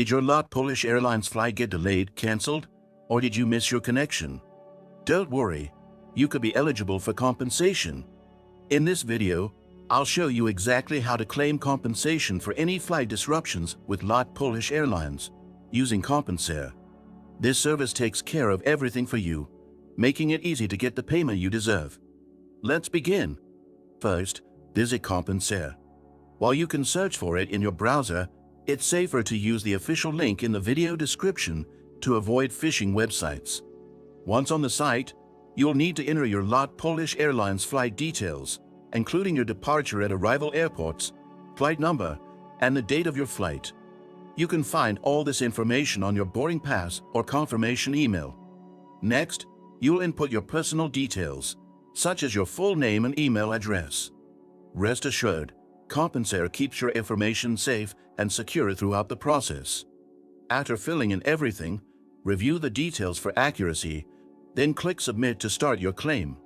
Did your LOT Polish Airlines flight get delayed, cancelled, or did you miss your connection? Don't worry, you could be eligible for compensation. In this video, I'll show you exactly how to claim compensation for any flight disruptions with LOT Polish Airlines using Compensair. This service takes care of everything for you, making it easy to get the payment you deserve. Let's begin. First, visit Compensair. While you can search for it in your browser, it's safer to use the official link in the video description to avoid phishing websites. Once on the site, you'll need to enter your LOT Polish Airlines flight details, including your departure at arrival airports, flight number, and the date of your flight. You can find all this information on your boarding pass or confirmation email. Next, you'll input your personal details, such as your full name and email address. Rest assured, Compensair keeps your information safe and secure throughout the process. After filling in everything, review the details for accuracy, then click Submit to start your claim.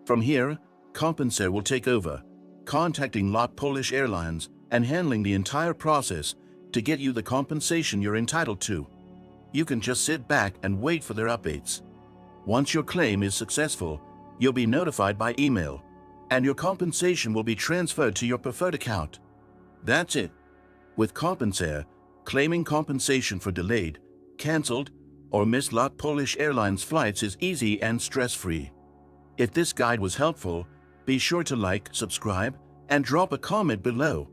From here, Compensair will take over, contacting LOT Polish Airlines and handling the entire process to get you the compensation you're entitled to. You can just sit back and wait for their updates. Once your claim is successful, you'll be notified by email, and your compensation will be transferred to your preferred account. That's it. With Compensair, claiming compensation for delayed, cancelled, or missed LOT Polish Airlines flights is easy and stress-free. If this guide was helpful, be sure to like, subscribe, and drop a comment below.